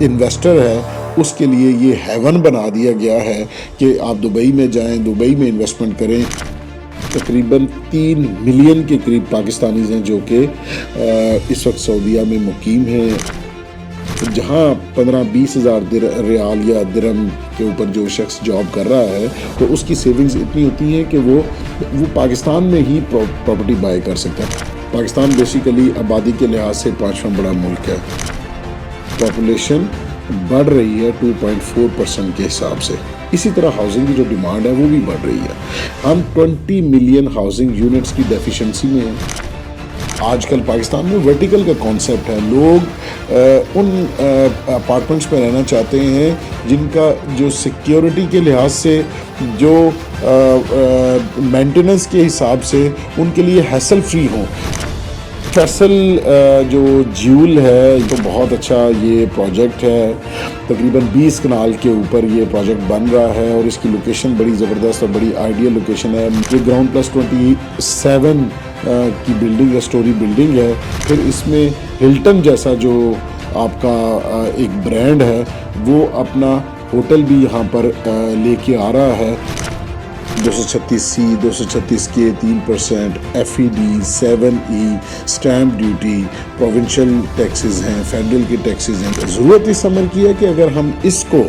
Investor ہے اس کے لیے یہ ہیون بنا دیا گیا ہے کہ آپ دبئی میں جائیں، دبئی میں انویسٹمنٹ کریں۔ تقریباً 3 ملین کے قریب پاکستانیز ہیں جو کہ اس وقت سعودیہ میں مقیم ہیں، جہاں 15-20 ہزار ریال یا درہم کے اوپر جو شخص جاب کر رہا ہے تو اس کی سیونگز اتنی ہوتی ہیں کہ وہ پاکستان میں ہی پراپرٹی بائی کر سکتا ہے۔ پاکستان بیسیکلی آبادی کے لحاظ سے 5واں بڑا ملک ہے، پاپولیشن بڑھ رہی ہے 2.4% کے حساب سے، اسی طرح ہاؤسنگ کی جو ڈیمانڈ ہے وہ بھی بڑھ رہی ہے۔ ہم 20 ملین ہاؤسنگ یونٹس کی ڈیفیشنسی میں ہیں۔ آج کل پاکستان میں ورٹیکل کا کانسیپٹ ہے، لوگ ان اپارٹمنٹس میں رہنا چاہتے ہیں جن کا جو سیکیورٹی کے لحاظ سے، جو مینٹیننس کے حساب سے ان کے لیے ہیسل فری ہوں۔ فیصل جو جیول ہے تو بہت اچھا یہ پروجیکٹ ہے، تقریباً 20 کنال کے اوپر یہ پروجیکٹ بن رہا ہے اور اس کی لوکیشن بڑی زبردست اور بڑی آئیڈیل لوکیشن ہے۔ یہ گراؤنڈ پلس 27 کی بلڈنگ ہے، اسٹوری بلڈنگ ہے۔ پھر اس میں ہلٹن جیسا جو آپ کا ایک برانڈ ہے وہ اپنا ہوٹل بھی یہاں پر لے کے آ رہا ہے۔ 236C 236K 3%، FED 7E، stamp duty, provincial taxes ہیں، فیڈرل کے ٹیکسز ہیں۔ ضرورت اس عمل کی ہے کہ اگر ہم اس کو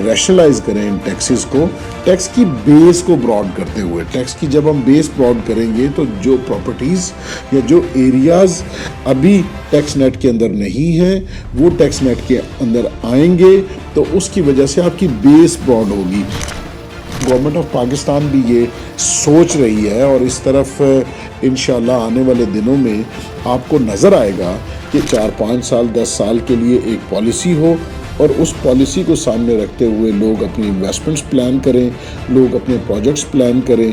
ریشنلائز کریں، ٹیکسز کو، ٹیکس کی بیس کو براڈ کرتے ہوئے، ٹیکس کی جب ہم بیس براڈ کریں گے تو جو پراپرٹیز یا جو ایریاز ابھی ٹیکس نیٹ کے اندر نہیں ہیں وہ ٹیکس نیٹ کے اندر آئیں گے، تو اس کی وجہ سے آپ کی بیس براڈ ہوگی۔ گورنمنٹ آف پاکستان بھی یہ سوچ رہی ہے اور اس طرف انشاءاللہ آنے والے دنوں میں آپ کو نظر آئے گا کہ 4-5 سال 10 سال کے لیے ایک پالیسی ہو اور اس پالیسی کو سامنے رکھتے ہوئے لوگ اپنی انویسٹمنٹس پلان کریں، لوگ اپنے پروجیکٹس پلان کریں۔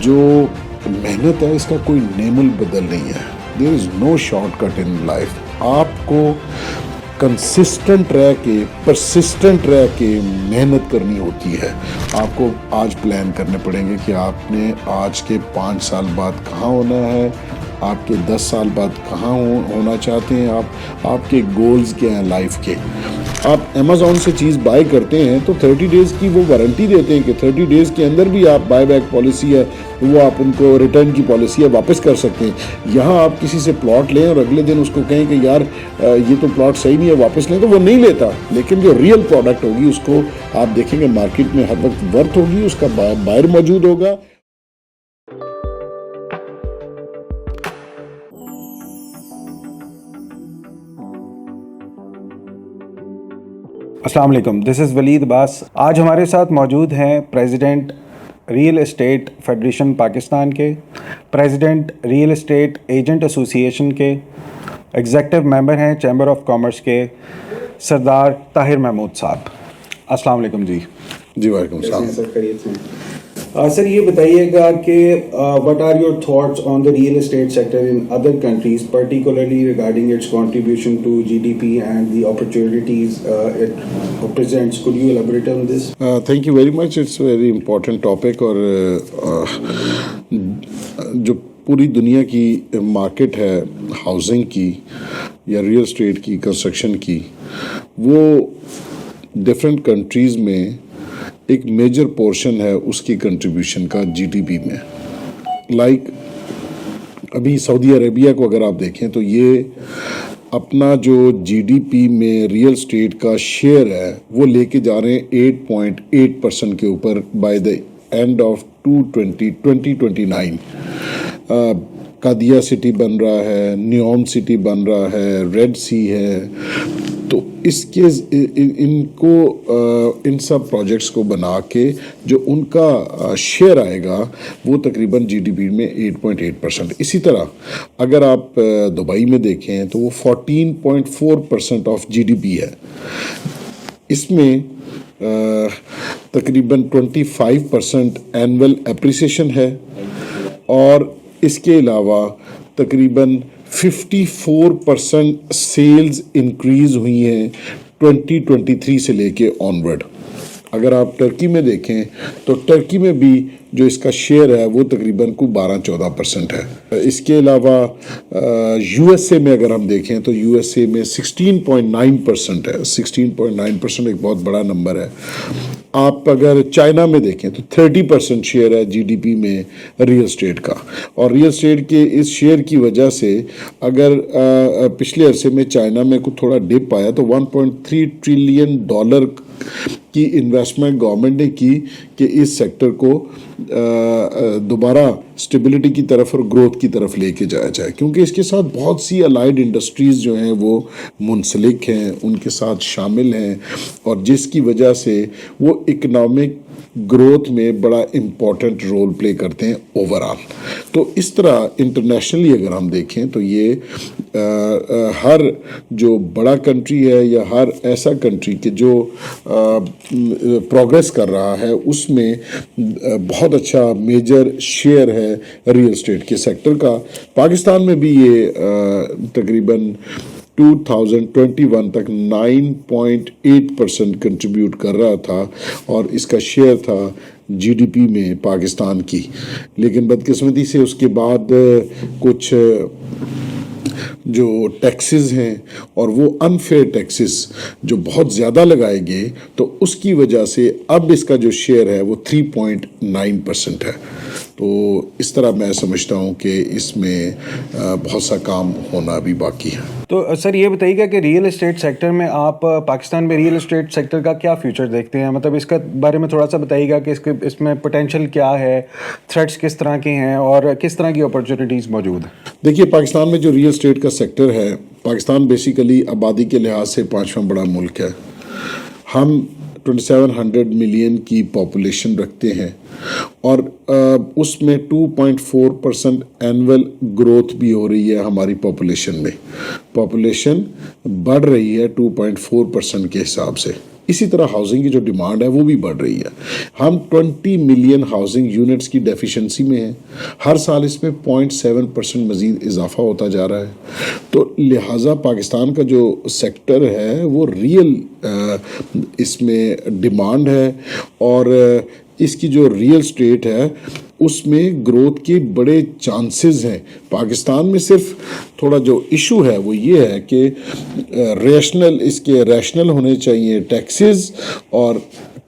جو محنت ہے اس کا کوئی نعم البدل نہیں ہے۔ دیر از نو شارٹ کٹ ان لائف۔ آپ کو کنسسٹنٹ رہ کے، پرسسٹنٹ رہ کے محنت کرنی ہوتی ہے۔ آپ کو آج پلان کرنے پڑیں گے کہ آپ نے آج کے 5 سال بعد کہاں ہونا ہے، آپ کے 10 سال بعد کہاں ہونا چاہتے ہیں، آپ کے گولز کیا ہیں لائف کے۔ آپ امیزون سے چیز بائی کرتے ہیں تو 30 ڈیز کی وہ وارنٹی دیتے ہیں کہ 30 ڈیز کے اندر بھی آپ بائی بیک پالیسی ہے وہ آپ ان کو ریٹرن کی پالیسی ہے واپس کر سکتے ہیں۔ یہاں آپ کسی سے پلاٹ لیں اور اگلے دن اس کو کہیں کہ یار یہ تو پلاٹ صحیح نہیں ہے واپس لیں، تو وہ نہیں لیتا، لیکن جو ریئل پروڈکٹ ہوگی اس کو آپ دیکھیں گے مارکیٹ میں ہر وقت ورتھ ہوگی، اس کا بائر موجود ہوگا۔ السلام علیکم، دس از ولید عباس۔ آج ہمارے ساتھ موجود ہیں president real estate federation Pakistan کے، پریزیڈنٹ ریئل اسٹیٹ ایجنٹ ایسوسی ایشن کے، ایگزیکٹو ممبر ہیں چیمبر آف کامرس کے سردار طاہر محمود صاحب۔ السلام علیکم جی۔ جی وعلیکم السلام۔ سر یہ بتائیے گا کہ what are your thoughts on the real estate sector in other countries, particularly regarding its contribution to GDP and the opportunities it presents? Could you elaborate on this? Thank you very much. It's a very important topic. اور جو پوری دنیا کی market ہے housing کی یا real estate کی، construction کی، وہ ڈفرینٹ کنٹریز میں ایک میجر پورشن ہے اس کی کنٹریبیوشن کا جی ڈی پی میں۔ لائک ابھی سعودی عربیہ کو اگر آپ دیکھیں تو یہ اپنا جو جی ڈی پی میں ریئل اسٹیٹ کا شیئر ہے وہ لے کے جا رہے ہیں 8.8% کے اوپر by the end of 2029۔ Qiddiya city بن رہا ہے، نیوم سٹی بن رہا ہے، ریڈ سی ہے۔ تو اس کے ان کو ان سب پروجیکٹس کو بنا کے جو ان کا شیئر آئے گا وہ تقریباً جی ڈی پی میں 8.8%۔ اسی طرح اگر آپ دبئی میں دیکھیں تو وہ 14.4% آف جی ڈی پی ہے۔ اس میں تقریباً 25% اینول اپریسیشن ہے، اور اس کے علاوہ تقریباً 54% سیلز انکریز ہوئی ہیں 2023 سے لے کے آنورڈ۔ اگر آپ ٹرکی میں دیکھیں تو ٹرکی میں بھی جو اس کا شیئر ہے وہ تقریباً کو 12-14% ہے. اس کے علاوہ یو ایس اے میں اگر ہم دیکھیں تو یو ایس اے میں 16.9% ہے. 16.9% ایک بہت بڑا نمبر ہے. آپ اگر چائنا میں دیکھیں تو 30% شیئر ہے جی ڈی پی میں ریئل اسٹیٹ کا, اور ریئل اسٹیٹ کے اس شیئر کی وجہ سے اگر پچھلے عرصے میں چائنا میں کچھ تھوڑا ڈپ آیا تو $1.3 ٹریلین کی انویسٹمنٹ گورنمنٹ نے کی کہ اس سیکٹر کو دوبارہ اسٹیبلٹی کی طرف اور گروتھ کی طرف لے کے جایا جائے, کیونکہ اس کے ساتھ بہت سی الائڈ انڈسٹریز جو ہیں وہ منسلک ہیں, ان کے ساتھ شامل ہیں, اور جس کی وجہ سے وہ اکنامک گروتھ میں بڑا امپورٹنٹ رول پلے کرتے ہیں اوور آل. تو اس طرح انٹرنیشنلی اگر ہم دیکھیں تو یہ ہر جو بڑا کنٹری ہے یا ہر ایسا کنٹری کہ جو پروگریس کر رہا ہے اس میں بہت اچھا میجر شیئر ہے ریئل اسٹیٹ کے سیکٹر کا. پاکستان میں بھی یہ تقریباً 2021 تک 9.8% کنٹریبیوٹ کر رہا تھا, اور اس کا شیئر تھا جی ڈی پی میں پاکستان کی. لیکن بدقسمتی سے اس کے بعد کچھ جو ٹیکسز ہیں اور وہ انفیئر ٹیکسز جو بہت زیادہ لگائے گئے, تو اس کی وجہ سے اب اس کا جو شیئر ہے وہ 3.9% ہے. تو اس طرح میں سمجھتا ہوں کہ اس میں بہت سا کام ہونا بھی باقی ہے. تو سر یہ بتائیے گا کہ ریئل اسٹیٹ سیکٹر میں آپ پاکستان میں ریئل اسٹیٹ سیکٹر کا کیا فیوچر دیکھتے ہیں, مطلب اس کا بارے میں تھوڑا سا بتائیے گا کہ اس میں پوٹینشیل کیا ہے, تھریٹس کس طرح کے ہیں اور کس طرح کی اپرچونیٹیز موجود ہیں. دیکھیے پاکستان میں جو ریئل اسٹیٹ کا سیکٹر ہے, پاکستان بیسیکلی آبادی کے لحاظ سے 5واں بڑا ملک ہے. ہم 2700 ملین کی پاپولیشن رکھتے ہیں, اور اس میں 2.4% اینول گروتھ بھی ہو رہی ہے. ہماری پاپولیشن میں پاپولیشن بڑھ رہی ہے 2.4% کے حساب سے. اسی طرح ہاؤسنگ کی جو ڈیمانڈ ہے وہ بھی بڑھ رہی ہے. ہم 20 ملین ہاؤسنگ یونٹس کی ڈیفیشنسی میں ہیں. ہر سال اس میں 0.7% مزید اضافہ ہوتا جا رہا ہے. تو لہٰذا پاکستان کا جو سیکٹر ہے وہ ریئل اس میں ڈیمانڈ ہے, اور اس کی جو ریئل اسٹیٹ ہے اس میں گروتھ کے بڑے چانسز ہیں. پاکستان میں صرف تھوڑا جو ایشو ہے وہ یہ ہے کہ ریشنل ہونے چاہیے ٹیکسز, اور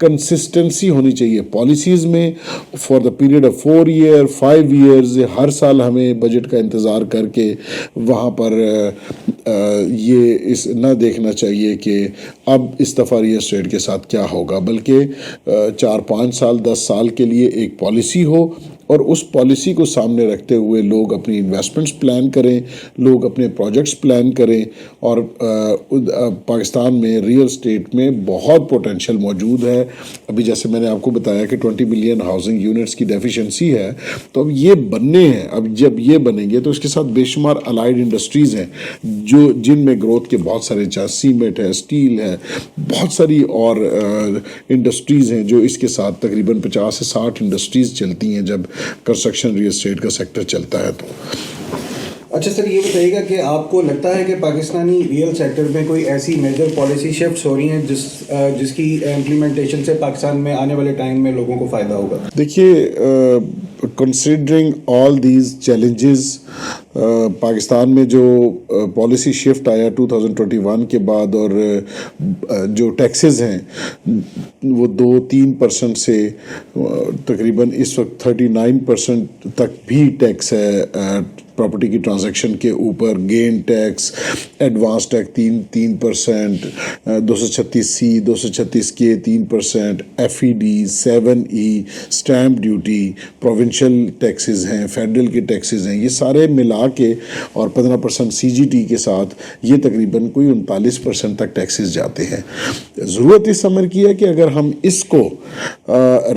کنسسٹنسی ہونی چاہیے پالیسیز میں for the period of 4 year 5 years. ہر سال ہمیں بجٹ کا انتظار کر کے وہاں پر یہ نہ دیکھنا چاہیے کہ اب اس دفعہ ریئل اسٹیٹ کے ساتھ کیا ہوگا, بلکہ 4-5 سال 10 سال کے لیے ایک پالیسی ہو, اور اس پالیسی کو سامنے رکھتے ہوئے لوگ اپنی انویسٹمنٹس پلان کریں, لوگ اپنے پروجیکٹس پلان کریں. اور پاکستان میں ریئل اسٹیٹ میں بہت پوٹینشیل موجود ہے. ابھی جیسے میں نے آپ کو بتایا کہ 20 ملین ہاؤسنگ یونٹس کی ڈیفیشنسی ہے, تو اب یہ بننے ہیں. اب جب یہ بنیں گے تو اس کے ساتھ بے شمار الائڈ انڈسٹریز ہیں جن میں گروتھ کے بہت سارے سیمنٹ ہے, اسٹیل ہے, بہت ساری اور انڈسٹریز ہیں جو اس کے ساتھ تقریباً 50 سے 60 انڈسٹریز چلتی ہیں جب کنسٹرکشن ریئل اسٹیٹ کا سیکٹر چلتا ہے. تو اچھا سر یہ بتائیے گا کہ آپ کو لگتا ہے کہ پاکستانی ریئل سیکٹر میں کوئی ایسی میجر پالیسی شفٹس ہو رہی ہیں جس کی امپلیمنٹیشن سے پاکستان میں آنے والے ٹائم میں لوگوں کو فائدہ ہوگا؟ دیکھیے considering all these challenges, Pakistan میں جو پالیسی شفٹ آیا 2021 کے بعد, اور جو ٹیکسز ہیں وہ 2-3% سے تقریباً اس وقت 39% تک بھی ٹیکس ہے پراپرٹی کی ٹرانزیکشن کے اوپر. Gain tax, advance tax 3%, 236C 236K 3%, FED 7E, stamp duty, provincial taxes ہیں, فیڈرل کے ٹیکسز ہیں, یہ سارے ملا کے, اور 15% CGT کے ساتھ یہ تقریباً کوئی 39% تک ٹیکسز جاتے ہیں. ضرورت اس عمر کی ہے کہ اگر ہم اس کو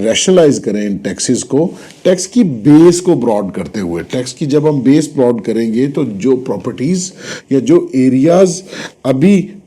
ریشنلائز کریں ان ٹیکسز کو, ٹیکس کی بیس کو براڈ کرتے ہوئے, ٹیکس کی جب ہم بیس براڈ کریں گے تو جو پراپرٹیز یا جو ایریاز ابھی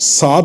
7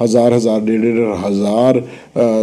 1,000-1,500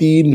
3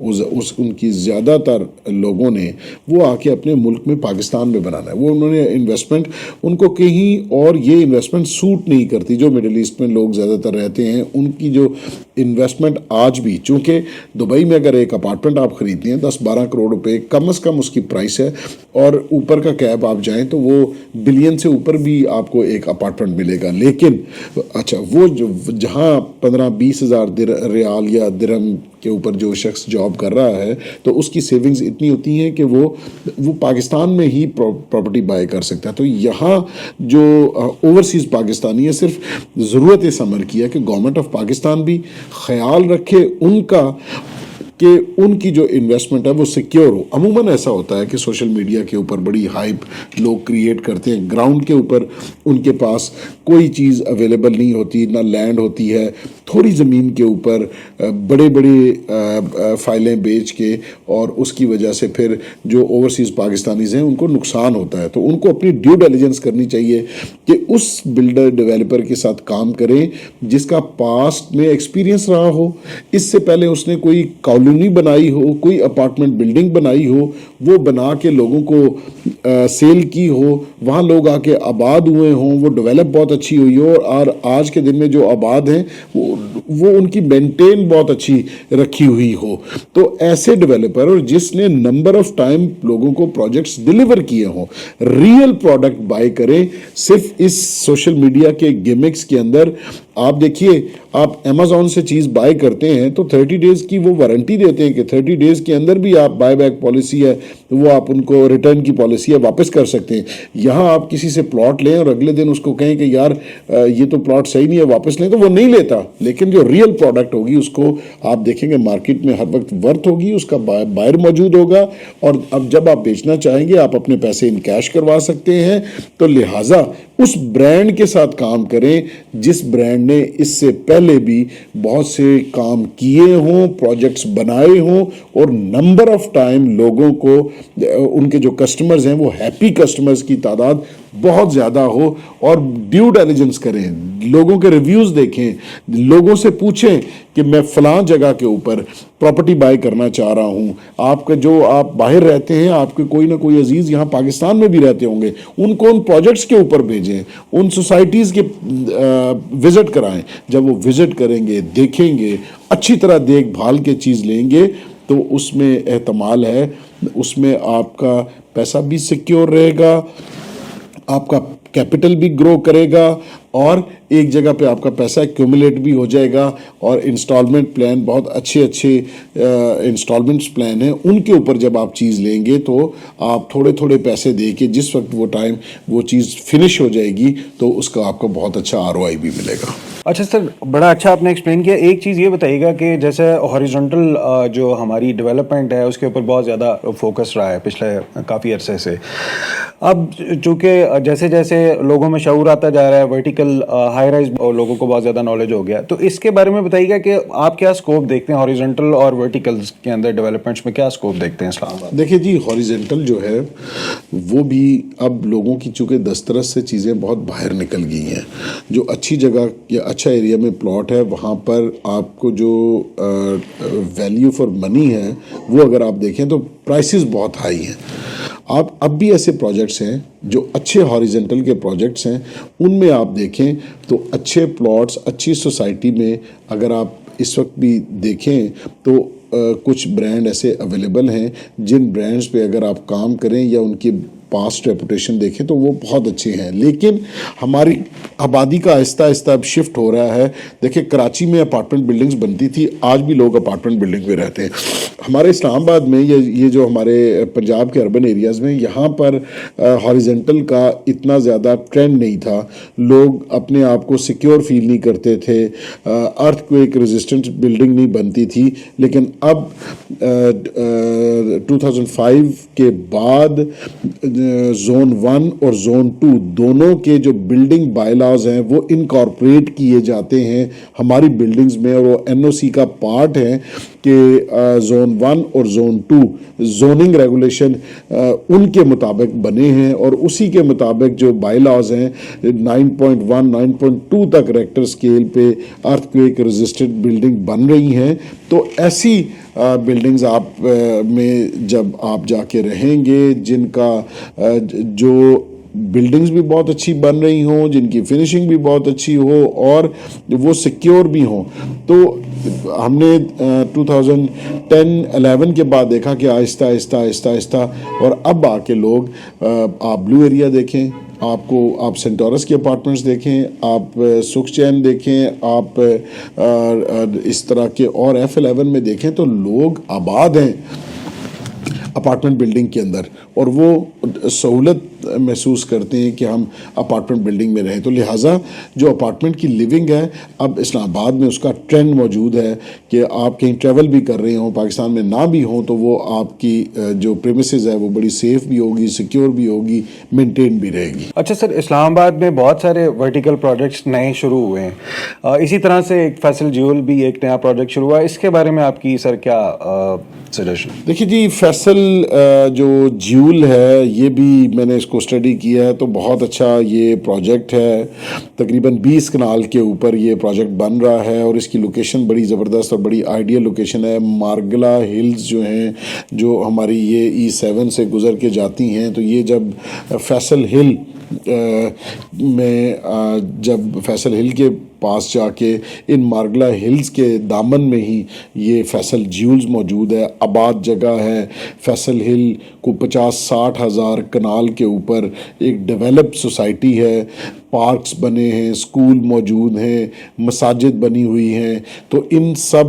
ان کی زیادہ تر لوگوں نے وہ آ کے اپنے ملک میں پاکستان میں بنانا ہے. وہ انہوں نے انویسٹمنٹ, ان کو کہیں اور یہ انویسٹمنٹ سوٹ نہیں کرتی. جو مڈل ایسٹ میں لوگ زیادہ تر رہتے ہیں ان کی جو انویسٹمنٹ آج بھی, چونکہ دبئی میں اگر ایک اپارٹمنٹ آپ خریدتے ہیں 10-12 کروڑ روپے کم از کم اس کی پرائس ہے, اور اوپر کا کیپ آپ جائیں تو وہ بلین سے اوپر بھی آپ کو ایک اپارٹمنٹ ملے گا. لیکن اچھا, وہ جہاں 15-20 ہزار ریال یا درہم کے اوپر جو شخص جاب کر رہا ہے تو اس کی سیونگز اتنی ہوتی ہیں کہ وہ پاکستان میں ہی پراپرٹی بائی کر سکتا ہے. تو یہاں جو اوورسیز پاکستانی ہے, صرف ضرورت اس عمل کی ہے کہ گورنمنٹ آف پاکستان بھی خیال رکھے ان کا کہ ان کی جو انویسٹمنٹ ہے وہ سیکیور ہو. عموماً ایسا ہوتا ہے کہ سوشل میڈیا کے اوپر بڑی ہائپ لوگ کریٹ کرتے ہیں, گراؤنڈ کے اوپر ان کے پاس کوئی چیز اویلیبل نہیں ہوتی, نہ لینڈ ہوتی ہے, تھوڑی زمین کے اوپر بڑے بڑے فائلیں بیچ کے, اور اس کی وجہ سے پھر جو اوورسیز پاکستانیز ہیں ان کو نقصان ہوتا ہے. تو ان کو اپنی ڈیو ڈیلیجنس کرنی چاہیے کہ اس بلڈر ڈیولپر کے ساتھ کام کریں جس کا پاسٹ میں ایکسپیرینس رہا ہو, اس سے پہلے اس نے کوئی کالونی بنائی ہو, کوئی اپارٹمنٹ بلڈنگ بنائی ہو, وہ بنا کے لوگوں کو سیل کی ہو, وہاں لوگ آ کے آباد ہوئے ہوں, وہ ڈیولپ بہت اچھی ہوئی ہو, اور آج کے دن میں جو آباد ہیں وہ ان کی مینٹین بہت اچھی رکھی ہوئی ہو. تو ایسے ڈیولپر, اور جس نے نمبر آف ٹائم لوگوں کو پروجیکٹس ڈیلیور کیے ہوں, ریئل پروڈکٹ بائی کریں. صرف اس سوشل میڈیا کے گیمکس کے اندر آپ دیکھیے, آپ امیزون سے چیز بائی کرتے ہیں تو 30 ڈیز کی وہ وارنٹی دیتے ہیں کہ 30 ڈیز کے اندر بھی آپ بائی بیک پالیسی ہے, وہ آپ ان کو ریٹرن کی پالیسی ہے, واپس کر سکتے ہیں. یہاں آپ کسی سے پلاٹ لیں اور اگلے دن اس کو کہیں کہ یار یہ تو پلاٹ صحیح نہیں ہے, واپس لیں, تو وہ نہیں لیتا. لیکن جو ریئل پروڈکٹ ہوگی اس کو آپ دیکھیں گے مارکیٹ میں ہر وقت ورتھ ہوگی, اس کا بائر موجود ہوگا, اور اب جب آپ بیچنا چاہیں گے آپ اپنے پیسے ان کیش کروا سکتے ہیں. تو لہٰذا اس برانڈ کے ساتھ کام کریں جس برانڈ نے اس سے پہلے بھی بہت سے کام کیے ہوں, پروجیکٹس بنائے ہوں, اور نمبر آف ٹائم لوگوں کو, ان کے جو کسٹمرز ہیں وہ ہیپی کسٹمرز کی تعداد بہت زیادہ ہو. اور ڈیو ڈیلیجنس کریں, لوگوں کے ریویوز دیکھیں, لوگوں سے پوچھیں کہ میں فلاں جگہ کے اوپر پراپرٹی بائی کرنا چاہ رہا ہوں. آپ کا جو آپ باہر رہتے ہیں, آپ کے کوئی نہ کوئی عزیز یہاں پاکستان میں بھی رہتے ہوں گے, ان کو ان پروجیکٹس کے اوپر بھیجیں, ان سوسائٹیز کے وزٹ کرائیں. جب وہ وزٹ کریں گے, دیکھیں گے, اچھی طرح دیکھ بھال کے چیز لیں گے, تو اس میں احتمال ہے اس میں آپ کا پیسہ بھی سیکیور رہے گا, آپ کا کیپٹل بھی گرو کرے گا, اور ایک جگہ پہ آپ کا پیسہ ایکومولیٹ بھی ہو جائے گا. اور انسٹالمنٹ پلان, بہت اچھے انسٹالمنٹس پلان ہیں, ان کے اوپر جب آپ چیز لیں گے تو آپ تھوڑے تھوڑے پیسے دے کے جس وقت وہ چیز فنش ہو جائے گی تو اس کا آپ کو بہت اچھا ROI بھی ملے گا. اچھا سر, بڑا اچھا آپ نے ایکسپلین کیا. ایک چیز یہ بتائیے گا کہ جیسے ہاریزونٹل جو ہماری ڈیولپمنٹ ہے اس کے اوپر بہت زیادہ فوکس رہا ہے پچھلے کافی عرصے سے. اب چونکہ جیسے جیسے لوگوں میں شعور آتا جا رہا ہے, ورٹیکل ہائی رائز لوگوں کو بہت زیادہ نالج ہو گیا, تو اس کے بارے میں بتائیے گا کہ آپ کیا اسکوپ دیکھتے ہیں ہاریزونٹل اور ورٹیکلز کے اندر ڈیولپمنٹس میں, کیا اسکوپ دیکھتے ہیں اسلام آباد؟ دیکھیے جی, ہاریزونٹل جو ہے وہ بھی اب لوگوں کی چونکہ دسترس سے چیزیں بہت باہر نکل گئی ہیں. جو اچھی جگہ یا اچھا ایریا میں پلاٹ ہے وہاں پر آپ کو جو ویلیو فار منی ہے وہ اگر آپ دیکھیں تو پرائسز بہت ہائی ہیں. آپ اب بھی ایسے پروجیکٹس ہیں جو اچھے ہاریزونٹل کے پروجیکٹس ہیں, ان میں آپ دیکھیں تو اچھے پلاٹس اچھی سوسائٹی میں اگر آپ اس وقت بھی دیکھیں تو کچھ برانڈ ایسے اویلیبل ہیں جن برانڈز پہ اگر آپ کام کریں یا ان کی پاسٹ ریپوٹیشن دیکھیں تو وہ بہت اچھے ہیں. لیکن ہماری آبادی کا آہستہ آہستہ اب شفٹ ہو رہا ہے. دیکھیں کراچی میں اپارٹمنٹ بلڈنگز بنتی تھی, آج بھی لوگ اپارٹمنٹ بلڈنگ میں رہتے ہیں. ہمارے اسلام آباد میں یہ جو ہمارے پنجاب کے اربن ایریاز میں, یہاں پر ہاریزونٹل کا اتنا زیادہ ٹرینڈ نہیں تھا. لوگ اپنے آپ کو سیکیور فیل نہیں کرتے تھے, ارتھ کوئک ریزسٹنٹ بلڈنگ نہیں بنتی تھی. لیکن اب 2005 کے بعد زون 1 اور زون 2 دونوں کے جو بلڈنگ بائی لاز ہیں وہ انکارپوریٹ کیے جاتے ہیں ہماری بلڈنگز میں, اور وہ NOC کا پارٹ ہے کہ زون 1 اور زون 2 زوننگ ریگولیشن ان کے مطابق بنے ہیں, اور اسی کے مطابق جو بائی لاز ہیں 9.1 9.2 تک ریکٹر سکیل پہ ارتھ کوئک ریزسٹنٹ بلڈنگ بن رہی ہیں. تو ایسی بلڈنگز آپ میں جب آپ جا کے رہیں گے جن کا جو بلڈنگز بھی بہت اچھی بن رہی ہوں، جن کی فنشنگ بھی بہت اچھی ہو اور وہ سیکیور بھی ہوں، تو ہم نے 2010-11 کے بعد دیکھا کہ آہستہ آہستہ آہستہ آہستہ اور اب آ کے لوگ آپ بلو ایریا دیکھیں، آپ سینٹورس کے اپارٹمنٹس دیکھیں، آپ سکھ چین دیکھیں، آپ اس طرح کے اور F11 میں دیکھیں تو لوگ آباد ہیں اپارٹمنٹ بلڈنگ کے اندر، اور وہ سہولت محسوس کرتے ہیں کہ ہم اپارٹمنٹ بلڈنگ میں رہیں. تو لہٰذا جو اپارٹمنٹ کی لیونگ ہے اب اسلام آباد میں اس کا ٹرینڈ موجود ہے کہ آپ کہیں ٹریول بھی کر رہے ہوں، پاکستان میں نہ بھی ہوں، تو وہ آپ کی جو پریمیسز ہے وہ بڑی سیف بھی ہوگی، سیکیور بھی ہوگی، مینٹین بھی رہے گی. اچھا سر، اسلام آباد میں بہت سارے ورٹیکل پروجیکٹس نئے شروع ہوئے ہیں، اسی طرح سے ایک فیصل جیول بھی ایک نیا پروجیکٹ شروع ہوا ہے، اس کے بارے میں آپ کی سر کیا سجیشن؟ دیکھیے جی، فیصل جو جیول ہے یہ بھی میں نے اس کو اسٹڈی کیا ہے، تو بہت اچھا یہ پروجیکٹ ہے. تقریباً 20 کنال کے اوپر یہ پروجیکٹ بن رہا ہے اور اس کی لوکیشن بڑی زبردست اور بڑی آئیڈیل لوکیشن ہے. مارگلا ہلز جو ہیں، جو ہماری یہ E7 سے گزر کے جاتی ہیں، تو یہ جب فیصل ہل میں جب فیصل ہل کے پاس جا کے ان مارگلا ہلز کے دامن میں ہی یہ فیصل جیولز موجود ہے. آباد جگہ ہے. فیصل ہل کو 50-60 ہزار کنال کے اوپر ایک ڈیولپ سوسائٹی ہے. پارکس بنے ہیں، اسکول موجود ہیں، مساجد بنی ہوئی ہیں. تو ان سب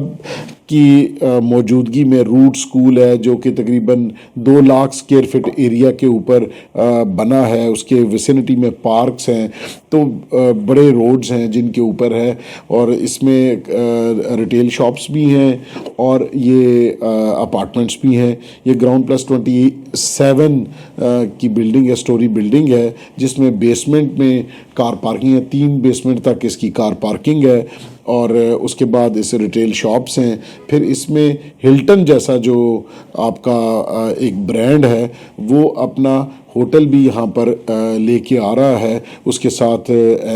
کی موجودگی میں روٹ اسکول ہے جو کہ تقریباً 2 لاکھ اسکوائر فٹ ایریا کے اوپر بنا ہے. اس کے ویسینٹی میں پارکس ہیں، تو بڑے روڈز ہیں جن کے اوپر ہے، اور اس میں ریٹیل شاپس بھی ہیں اور یہ اپارٹمنٹس بھی ہیں. یہ گراؤنڈ پلس 27 کی بلڈنگ ہے، سٹوری بلڈنگ ہے، جس میں بیسمنٹ میں کار پارکنگ ہے. 3 بیسمنٹ تک اس کی کار پارکنگ ہے، اور اس کے بعد اس ریٹیل شاپس ہیں. پھر اس میں ہلٹن جیسا جو آپ کا ایک برانڈ ہے وہ اپنا ہوٹل بھی یہاں پر لے کے آ رہا ہے، اس کے ساتھ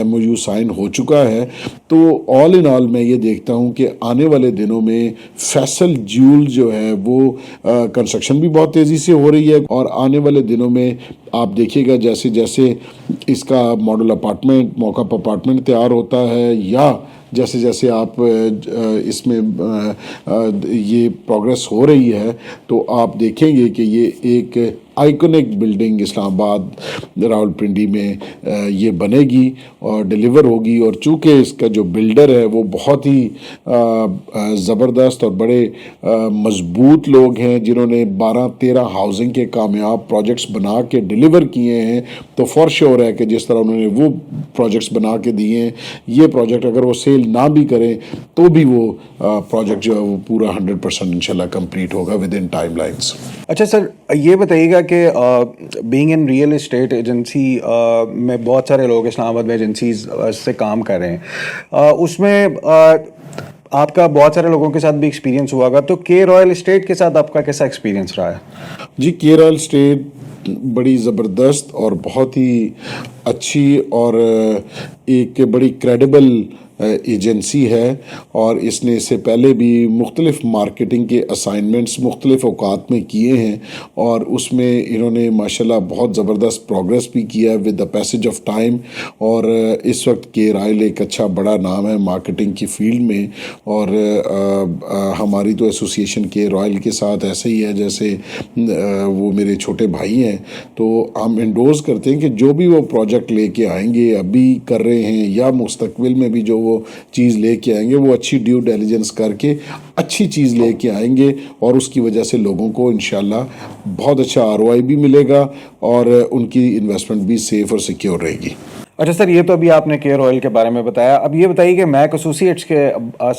MOU سائن ہو چکا ہے. تو آل ان آل میں یہ دیکھتا ہوں کہ آنے والے دنوں میں فیصل جیول جو ہے وہ کنسٹرکشن بھی بہت تیزی سے ہو رہی ہے، اور آنے والے دنوں میں آپ دیکھیے گا جیسے جیسے اس کا ماڈل اپارٹمنٹ، موک اپ اپارٹمنٹ تیار ہوتا ہے، یا جیسے جیسے آپ اس میں یہ پروگرس ہو رہی ہے، تو آپ دیکھیں گے کہ یہ ایک آئیکونک بلڈنگ اسلام آباد راولپنڈی میں یہ بنے گی اور ڈیلیور ہوگی. اور چونکہ اس کا جو بلڈر ہے وہ بہت ہی زبردست اور بڑے مضبوط لوگ ہیں جنہوں نے 12-13 ہاؤسنگ کے کامیاب پروجیکٹس بنا کے ڈیلیور کیے ہیں، تو فار شیور ہے کہ جس طرح انہوں نے وہ پروجیکٹس بنا کے دیے ہیں، یہ پروجیکٹ اگر وہ سیل نہ بھی کریں تو بھی وہ پروجیکٹ جو ہے وہ پورا 100% انشاءاللہ کمپلیٹ ہوگا ود ان ٹائم لائنس. اچھا سر، یہ بتائیے گا کہ being in real estate agency میں بہت سارے لوگ اسلام آباد میں ایجنسیز سے کام کر رہے ہیں، اس میں آپ کا بہت سارے لوگوں کے ساتھ بھی ایکسپیرینس ہوا گا، تو کے رائل اسٹیٹ کے ساتھ آپ کا کیسا ایکسپیرینس رہا ہے؟ جی، کے رائل اسٹیٹ بڑی زبردست اور بہت ہی اچھی اور ایک بڑی کریڈیبل ایجنسی ہے، اور اس نے اس سے پہلے بھی مختلف مارکیٹنگ کے اسائنمنٹس مختلف اوقات میں کیے ہیں، اور اس میں انہوں نے ماشاءاللہ بہت زبردست پروگرس بھی کیا ہے with the passage of time. اور اس وقت کے رائل ایک اچھا بڑا نام ہے مارکیٹنگ کی فیلڈ میں، اور ہماری تو ایسوسیشن کے رائل کے ساتھ ایسے ہی ہے جیسے وہ میرے چھوٹے بھائی ہیں. تو ہم انڈورس کرتے ہیں کہ جو بھی وہ پروجیکٹ لے کے آئیں گے، ابھی کر رہے ہیں یا مستقبل میں بھی جو وہ چیز لے کے آئیں گے، وہ اچھی ڈیو ڈیلیجنس کر کے اچھی چیز لے کے آئیں گے، اور اس کی وجہ سے لوگوں کو انشاءاللہ بہت اچھا ROI بھی ملے گا اور ان کی انویسٹمنٹ بھی سیف اور سیکیور رہے گی. اچھا سر، یہ تو ابھی آپ نے کیئر آئل کے بارے میں بتایا، اب یہ بتائیے کہ میک ایسوسیٹس کے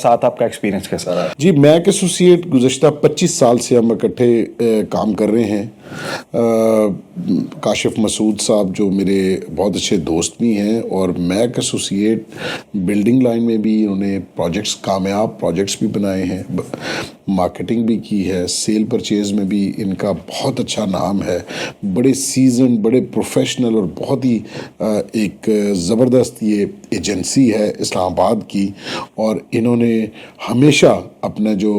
ساتھ آپ کا ایکسپیرینس کیسا رہا؟ جی، میک ایسوسیٹ گزشتہ 25 سال سے ہم اکٹھے کام کر رہے ہیں. کاشف مسعود صاحب جو میرے بہت اچھے دوست بھی ہیں، اور میک ایسوسیٹ بلڈنگ لائن میں بھی انہوں نے پروجیکٹس، کامیاب پروجیکٹس بھی بنائے ہیں، مارکیٹنگ بھی کی ہے، سیل پرچیز میں بھی ان کا بہت اچھا نام ہے. بڑے سیزن، بڑے پروفیشنل اور بہت ہی ایک زبردست یہ ایجنسی ہے اسلام آباد کی، اور انہوں نے ہمیشہ اپنا جو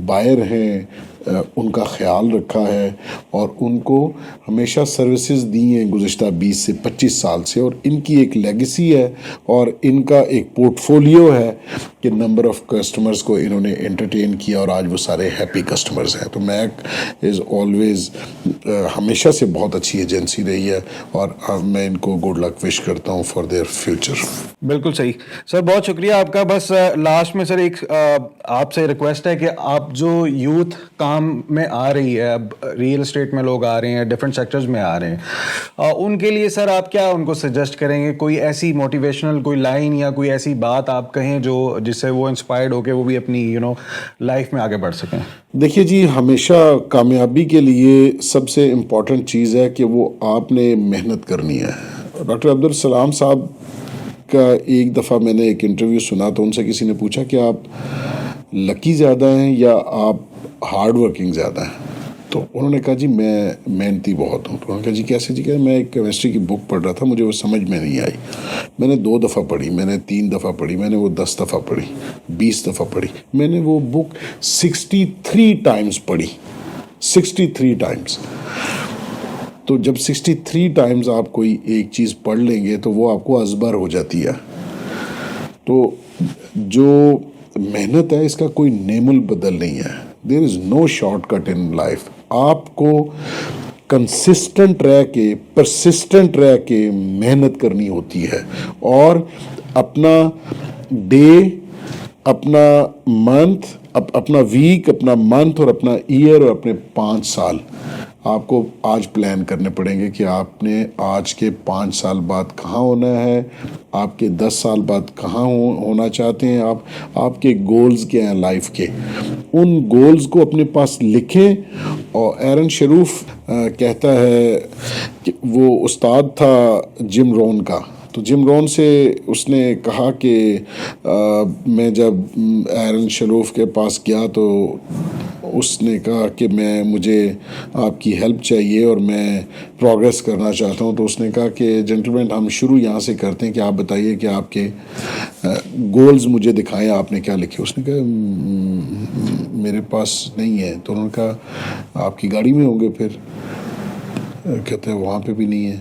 بائر ہیں ان کا خیال رکھا ہے اور ان کو ہمیشہ سروسز دی ہیں گزشتہ 20 سے 25 سال سے، اور ان کی ایک لیگیسی ہے اور ان کا ایک پورٹ فولیو ہے کہ نمبر آف کسٹمرز کو انہوں نے انٹرٹین کیا اور آج وہ سارے ہیپی کسٹمرز ہیں. تو میک از آلویز ہمیشہ سے بہت اچھی ایجنسی رہی ہے اور میں ان کو گڈ لک وش کرتا ہوں فار دیئر فیوچر. بالکل صحیح سر، بہت شکریہ آپ کا. بس لاسٹ میں سر ایک آپ سے ریکویسٹ ہے کہ آپ جو یوتھ کام میں آ رہی ہے، اب ریئل اسٹیٹ میں لوگ آ رہے ہیں، ڈفرینٹ سیکٹرز میں آ رہے ہیں، ان کے لیے سر آپ کیا ان کو سجیسٹ کریں گے؟ کوئی ایسی موٹیویشنل کوئی لائن یا کوئی ایسی بات آپ کہیں جو جس سے وہ انسپائرڈ ہو کے وہ بھی اپنی لائف میں آگے بڑھ سکیں؟ دیکھیے جی، ہمیشہ کامیابی کے لیے سب سے امپورٹنٹ چیز ہے کہ وہ آپ نے محنت کرنی ہے. ڈاکٹر عبدالسلام صاحب کا ایک دفعہ میں نے ایک انٹرویو سنا تو ان سے کسی نے پوچھا کہ آپ لکی زیادہ ہیں یا آپ ہارڈ ورکنگ زیادہ ہیں؟ تو انہوں نے کہا جی میں محنتی بہت ہوں. تو انہوں نے کہا جی کیسے؟ جی کہ میں ایک کیمسٹری کی بک پڑھ رہا تھا، مجھے وہ سمجھ میں نہیں آئی، میں نے 2 دفعہ پڑھی، میں نے 3 دفعہ پڑھی، میں نے وہ 10 دفعہ پڑھی، 20 دفعہ پڑھی، میں نے وہ بک 63 ٹائمز پڑھی، 63 ٹائمز. تو جب 63 ٹائمز آپ کوئی ایک چیز پڑھ لیں گے تو وہ آپ کو ازبر ہو جاتی ہے. تو جو محنت ہے اس کا کوئی نیم البدل نہیں ہے. دیر از نو شارٹ کٹ ان لائف. آپ کو کنسسٹنٹ رہ کے، پرسسٹنٹ رہ کے محنت کرنی ہوتی ہے اور اپنا ڈے، اپنا منتھ، اپنا ویک، اپنا منتھ اور اپنا ایئر اور اپنے 5 سال آپ کو آج پلان کرنے پڑیں گے کہ آپ نے آج کے 5 سال بعد کہاں ہونا ہے، آپ کے 10 سال بعد کہاں ہونا چاہتے ہیں، آپ کے گولز کیا ہیں لائف کے. ان گولز کو اپنے پاس لکھیں. اور ایرن شروف کہتا ہے کہ وہ استاد تھا جم رون کا، تو جم رون سے اس نے کہا کہ میں جب ایرن شروف کے پاس گیا تو اس نے کہا کہ مجھے آپ کی ہیلپ چاہیے اور میں پروگریس کرنا چاہتا ہوں. تو اس نے کہا کہ جنٹلمین ہم شروع یہاں سے کرتے ہیں کہ آپ بتائیے کہ آپ کے گولز مجھے دکھائیں، آپ نے کیا لکھے. اس نے کہا میرے پاس نہیں ہے. تو انہوں نے کہا آپ کی گاڑی میں ہوں گے پھر؟ کہتا ہے وہاں پہ بھی نہیں ہے.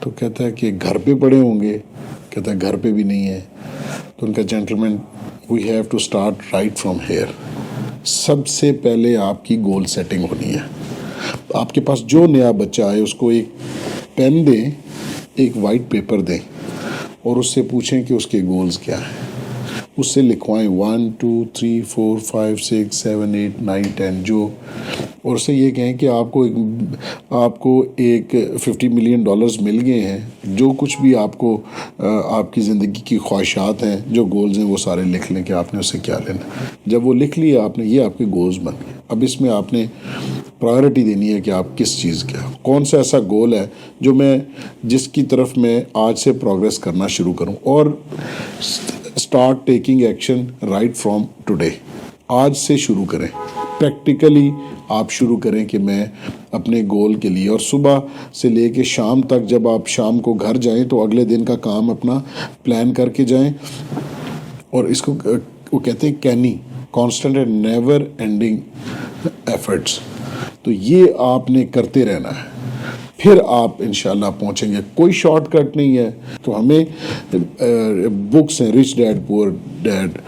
تو کہتا ہے کہ گھر پہ پڑے ہوں گے؟ کہتا ہے گھر پہ بھی نہیں ہے. تو ان کا gentleman we have to start right from here. سب سے پہلے آپ کی گول سیٹنگ ہونی ہے. آپ کے پاس جو نیا بچہ آئے اس کو ایک پین دیں، ایک وائٹ پیپر دیں اور اس سے پوچھیں کہ اس کے گولز کیا ہیں. اس سے لکھوائیں 1 2 3 4 5 6 7 8 9 10 جو، اور اس سے یہ کہیں کہ آپ کو ایک $50 ملین مل گئے ہیں. جو کچھ بھی آپ کو آپ کی زندگی کی خواہشات ہیں، جو گولز ہیں، وہ سارے لکھ لیں کہ آپ نے اس سے کیا لینا. جب وہ لکھ لیے آپ نے، یہ آپ کے گولز بن گئے. اب اس میں آپ نے پرائیورٹی دینی ہے کہ آپ کس چیز کا، کون سا ایسا گول ہے جو جس کی طرف میں آج سے پروگریس کرنا شروع کروں. اور start taking action right from today. آج سے شروع کریں، پریکٹیکلی آپ شروع کریں کہ میں اپنے گول کے لیے، اور صبح سے لے کے شام تک جب آپ شام کو گھر جائیں تو اگلے دن کا کام اپنا پلان کر کے جائیں. اور اس کو وہ کہتے ہیں Kenny, constant and never ending efforts. تو یہ آپ نے کرتے رہنا ہے، پھر آپ انشاءاللہ پہنچیں گے. کوئی شارٹ کٹ نہیں ہے. تو ہمیں بکس ہیں، rich dad poor dad,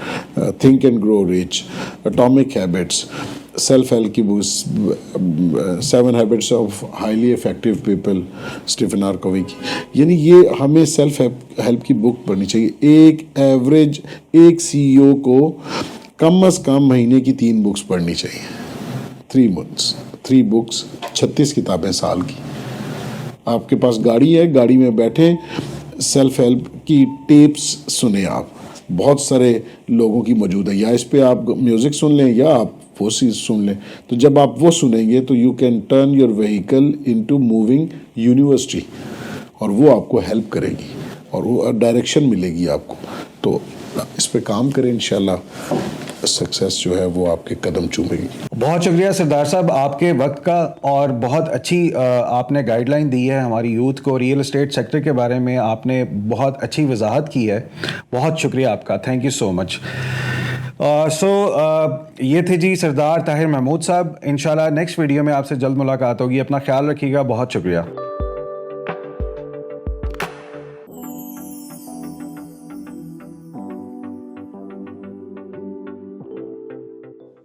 think and grow rich, atomic habits, self help کی books, 7 habits of highly effective people, Stephen R Covey کی. یعنی یہ ہمیں سیلف ہیلپ کی بک پڑھنی چاہیے. ایک ایوریج ایک CEO کو کم از کم مہینے کی 3 بکس پڑھنی چاہیے. 3 بکس 36 کتابیں سال کی. آپ کے پاس گاڑی ہے، گاڑی میں بیٹھیں، سیلف ہیلپ کی ٹیپس سنیں. آپ بہت سارے لوگوں کی موجود ہے، یا اس پہ آپ میوزک سن لیں یا آپ وہ چیز سن لیں. تو جب آپ وہ سنیں گے تو you can turn your vehicle into moving university, اور وہ آپ کو ہیلپ کرے گی اور وہ ڈائریکشن ملے گی آپ کو. تو اس پہ کام کریں، انشاءاللہ سکسیس جو ہے وہ آپ کے قدم چومے گی. بہت شکریہ سردار صاحب آپ کے وقت کا، اور بہت اچھی آپ نے گائیڈ لائن دی ہے ہماری یوتھ کو. ریئل اسٹیٹ سیکٹر کے بارے میں آپ نے بہت اچھی وضاحت کی ہے. بہت شکریہ آپ کا. تھینک یو سو مچ. سو یہ تھے جی سردار طاہر محمود صاحب. انشاءاللہ نیکسٹ ویڈیو میں آپ سے جلد ملاقات ہوگی. اپنا خیال رکھیے گا. بہت شکریہ.